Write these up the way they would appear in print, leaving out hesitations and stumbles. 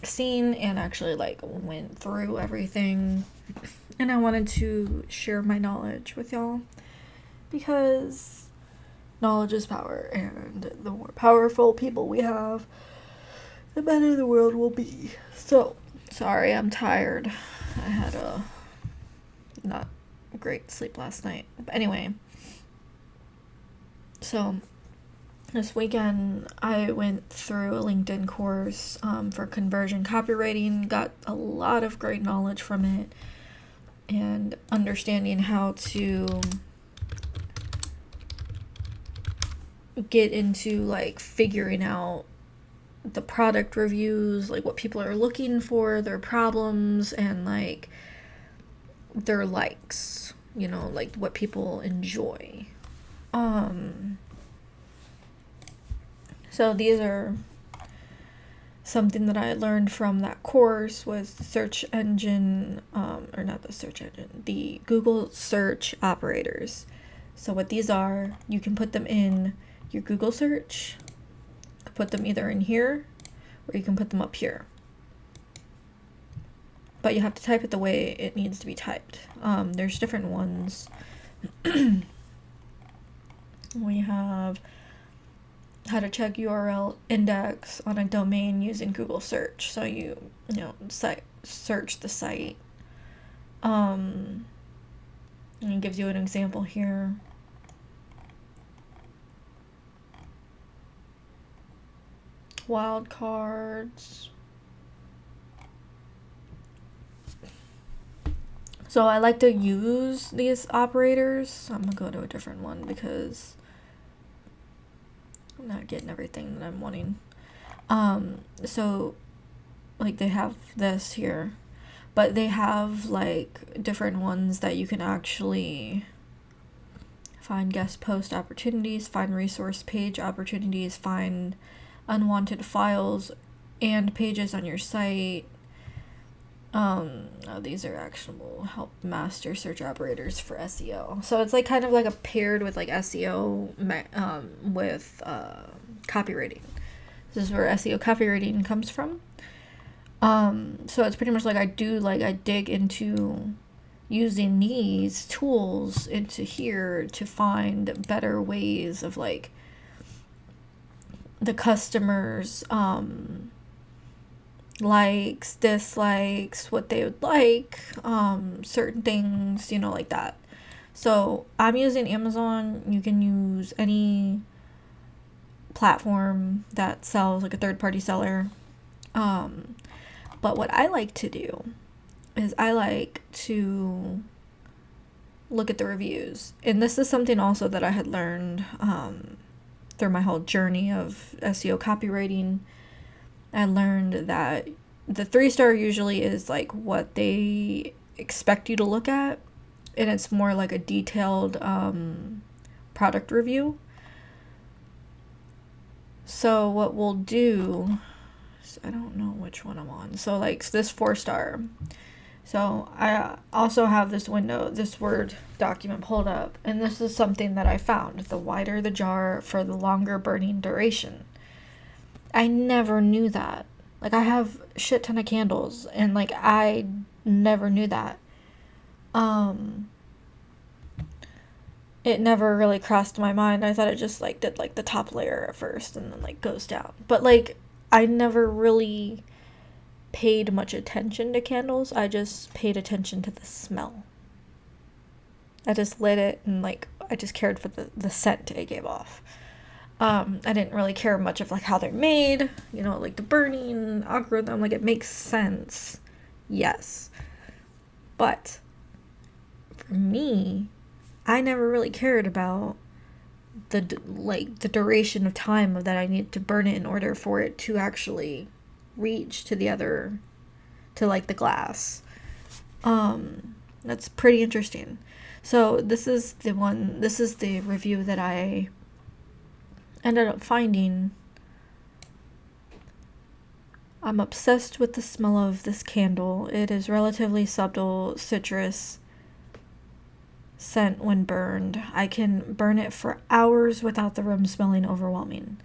seen and actually like went through everything. And I wanted to share my knowledge with y'all because knowledge is power, and the more powerful people we have, the better the world will be. So, sorry, I'm tired. I had a not great sleep last night. But anyway, so this weekend I went through a LinkedIn course for conversion copywriting, got a lot of great knowledge from it, and understanding how to get into like figuring out the product reviews, like what people are looking for, their problems, and like their likes, like what people enjoy. So these are something that I learned from that course was the search engine, or not the search engine, the Google search operators. So what these are, you can put them in your Google search, you can put them either in here, or you can put them up here. But you have to type it the way it needs to be typed. There's different ones. We have how to check URL index on a domain using Google search. So search the site. And it gives you an example here. Wildcards. So I like to use these operators. I'm gonna go to a different one because I'm not getting everything that I'm wanting. So like they have this here, but they have like different ones that you can actually find guest post opportunities, find resource page opportunities, find unwanted files and pages on your site. These are actionable help master search operators for SEO. So it's like kind of like a paired with like SEO with copywriting. This is where SEO copywriting comes from. So it's pretty much like I dig into using these tools into here to find better ways of like the customers likes, dislikes, what they would like, certain things, like that. So I'm using Amazon. You can use any platform that sells like a third-party seller. But what I like to do is I like to look at the reviews. And this is something also that I had learned through my whole journey of SEO copywriting. I learned that the 3-star usually is like what they expect you to look at, and it's more like a detailed product review. So what we'll do, I don't know which one I'm on. So like this 4-star. So I also have this Word document pulled up, and this is something that I found. The wider the jar for the longer burning duration. I never knew that. Like, I have a shit ton of candles, and, like, I never knew that. It never really crossed my mind. I thought it just, like, did, like, the top layer at first, and then, like, goes down. But, like, I never really paid much attention to candles. I just paid attention to the smell. I just lit it, and, like, I just cared for the scent it gave off. I didn't really care much of like how they're made, like the burning algorithm, like it makes sense. Yes. But for me, I never really cared about the duration of time that I need to burn it in order for it to actually reach to the glass. That's pretty interesting. So this is the review that I ended up finding. I'm obsessed with the smell of this candle. It is relatively subtle citrus scent when burned. I can burn it for hours without the room smelling overwhelming.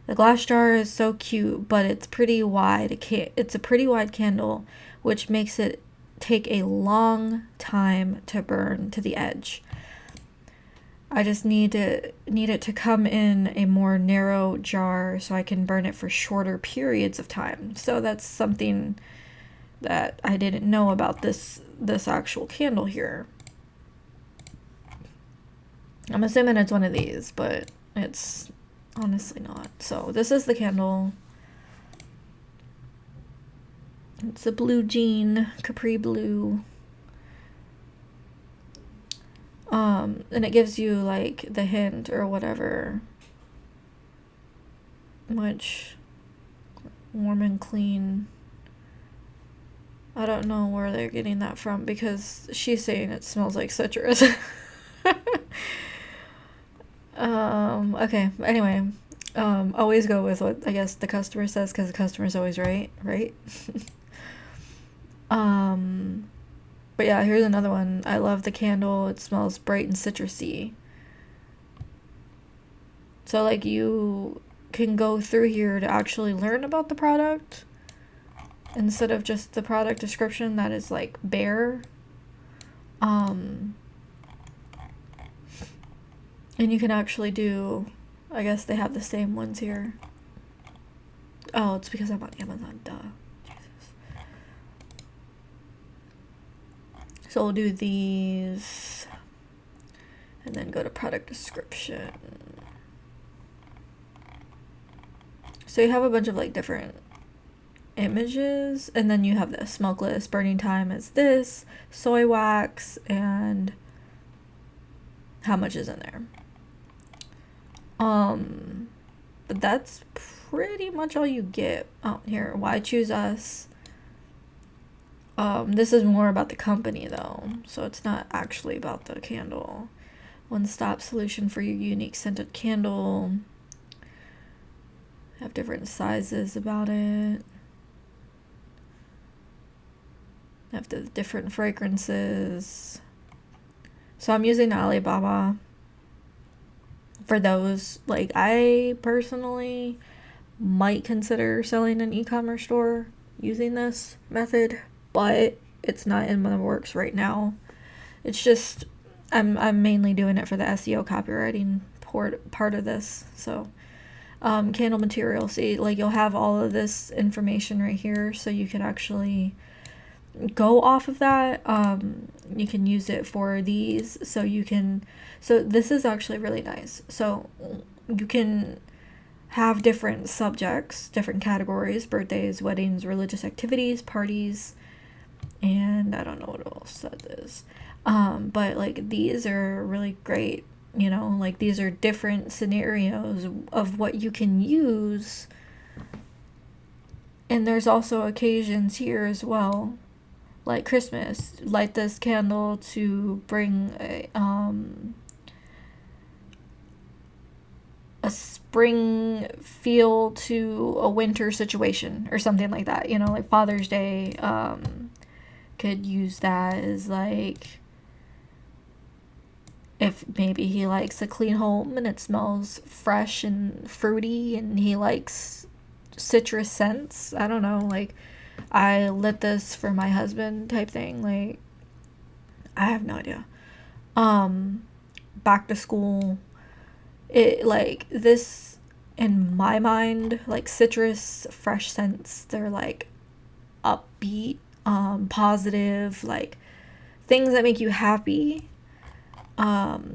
The glass jar is so cute, but it's pretty wide. It's a pretty wide candle, which makes it take a long time to burn to the edge. I just need it to come in a more narrow jar so I can burn it for shorter periods of time. So that's something that I didn't know about this actual candle here. I'm assuming it's one of these, but it's honestly not. So this is the candle. It's a blue jean, capri blue. And it gives you like the hint or whatever, which warm and clean. I don't know where they're getting that from because she's saying it smells like citrus. Okay, anyway, always go with what I guess the customer says because the customer's always right? But yeah, here's another one. I love the candle. It smells bright and citrusy. So like you can go through here to actually learn about the product instead of just the product description that is like bare. And you can actually do, I guess they have the same ones here. Oh, it's because I'm on Amazon, duh. Jesus. So we'll do these and then go to product description. So you have a bunch of like different images, and then you have the smokeless, burning time is this, soy wax, and how much is in there. But that's pretty much all you get. Oh, here, why choose us? This is more about the company though, so it's not actually about the candle. One-stop solution for your unique scented candle. Have different sizes about it. Have the different fragrances. So I'm using Alibaba for those. Like, I personally might consider selling an e-commerce store using this method, but it's not in my works right now. It's just I'm mainly doing it for the SEO copywriting part of this. So candle material, see, like you'll have all of this information right here, so you can actually go off of that. You can use it for these, so this is actually really nice. So you can have different subjects, different categories: birthdays, weddings, religious activities, parties, and I don't know what else that is. But like these are really great, you know, like these are different scenarios of what you can use. And there's also occasions here as well, like Christmas. Light this candle to bring a spring feel to a winter situation or something like that, you know, like Father's Day. Could use that as like, if maybe he likes a clean home and it smells fresh and fruity and he likes citrus scents. I don't know, like I lit this for my husband type thing. Like I have no idea. Back to school, it like this in my mind, like citrus fresh scents, they're like upbeat, positive, like things that make you happy.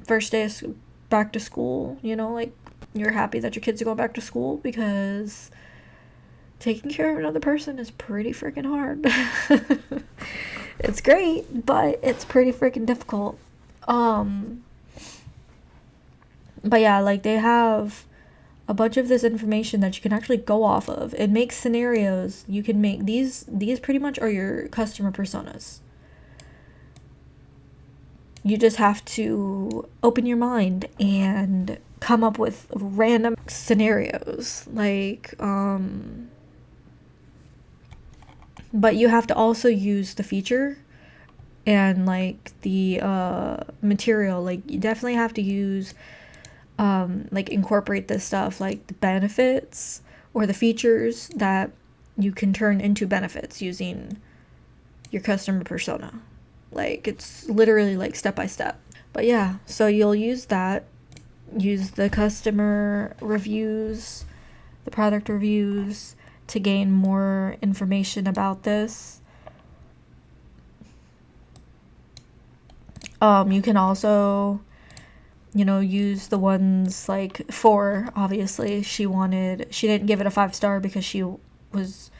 First day of back to school, you know, like you're happy that your kids are going back to school because taking care of another person is pretty freaking hard. It's great, but it's pretty freaking difficult. But yeah, like they have a bunch of this information that you can actually go off of. It makes scenarios. You can make these pretty much are your customer personas. You just have to open your mind and come up with random scenarios. Like, but you have to also use the feature and like the material. Like you definitely have to use like incorporate this stuff, like the benefits or the features that you can turn into benefits using your customer persona. Like it's literally like step by step. But yeah, so you'll use that, use the customer reviews, the product reviews to gain more information about this. You can also, use the ones like for, obviously, she didn't give it a 5-star because she was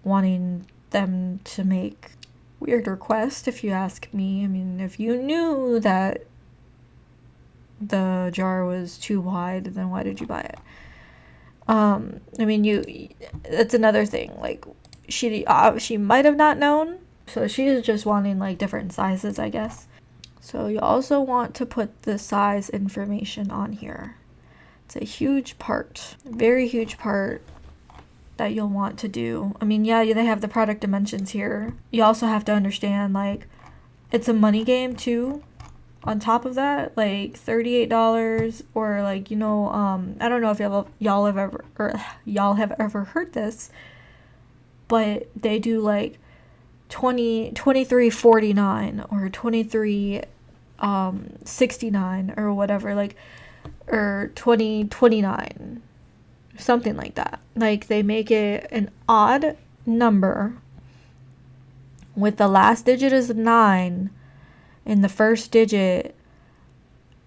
wanting them to make weird requests, if you ask me. I mean, if you knew that the jar was too wide, then why did you buy it? I mean, that's another thing. Like, she might have not known, so she is just wanting like different sizes, I guess. So you also want to put the size information on here. It's a huge part, very huge part that you'll want to do. I mean, yeah, they have the product dimensions here. You also have to understand, like, it's a money game too. On top of that, like $38, or like, I don't know if y'all have ever heard this, but they do like 23.49 or 23.69 or whatever, like, or 20.29, something like that. Like, they make it an odd number with the last digit as a 9 and the first digit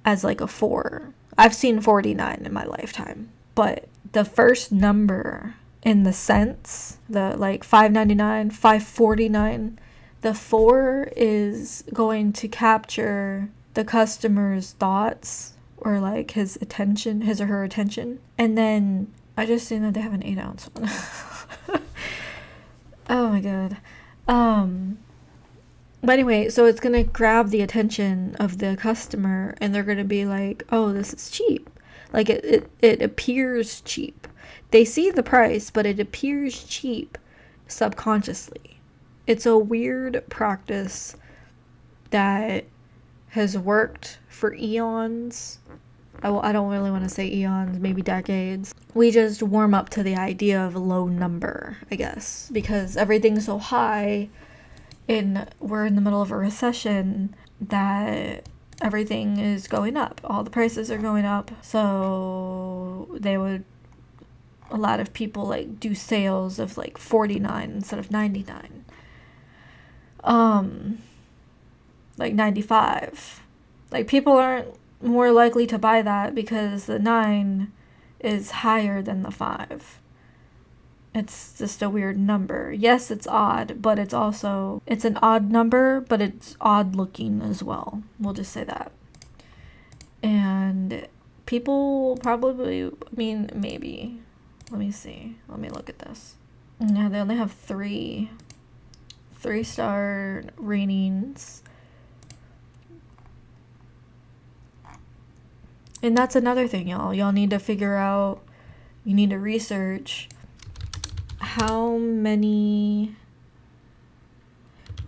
as like a 4. I've seen 49 in my lifetime, but the first number in the cents, the like 5.99, 5.49, the 4 is going to capture the customer's thoughts, or like his or her attention. And then I just seen that they have an 8-ounce one. Oh my god. But anyway, so it's gonna grab the attention of the customer, and they're gonna be like, oh, this is cheap. Like, it appears cheap. They see the price, but it appears cheap subconsciously. It's a weird practice that has worked for eons. I don't really want to say eons, maybe decades. We just warm up to the idea of a low number, I guess, because everything's so high and we're in the middle of a recession that everything is going up. All the prices are going up. So a lot of people like do sales of like 49 instead of 99. Like 95. Like, people aren't more likely to buy that because the 9 is higher than the 5. It's just a weird number. Yes, it's odd, but it's an odd number, but it's odd looking as well. We'll just say that. And people probably, I mean, maybe. Let me see. Let me look at this. Yeah, they only have 3-star ratings. And that's another thing, y'all. Y'all need to figure out, you need to research how many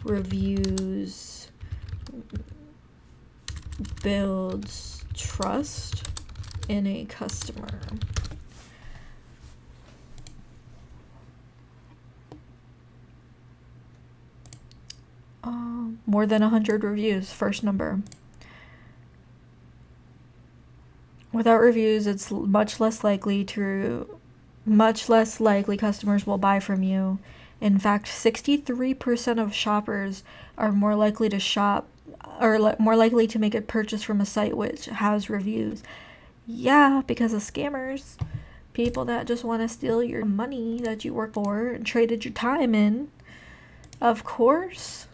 reviews builds trust in a customer. More than 100 reviews, first number. Without reviews, it's much less likely customers will buy from you. In fact, 63% of shoppers are more likely to shop, or more likely to make a purchase from a site which has reviews. Yeah, because of scammers. People that just want to steal your money that you work for and traded your time in. Of course.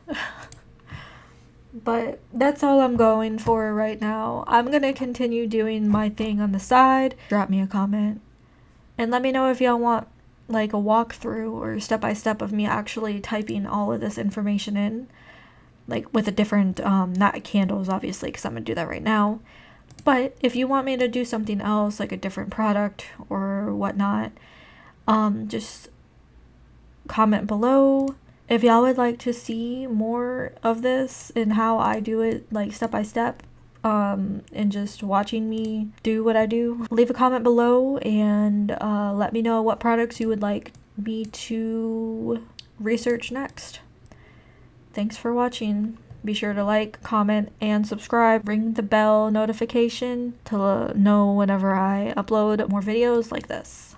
But that's all I'm going for right now. I'm gonna continue doing my thing on the side. Drop me a comment and let me know if y'all want like a walkthrough or step-by-step of me actually typing all of this information in, like with a different not candles, obviously, because I'm gonna do that right now. But if you want me to do something else, like a different product or whatnot, just comment below. If y'all would like to see more of this and how I do it, like step by step, and just watching me do what I do. Leave a comment below and let me know what products you would like me to research next. Thanks for watching. Be sure to like, comment, and subscribe. Ring the bell notification to know whenever I upload more videos like this.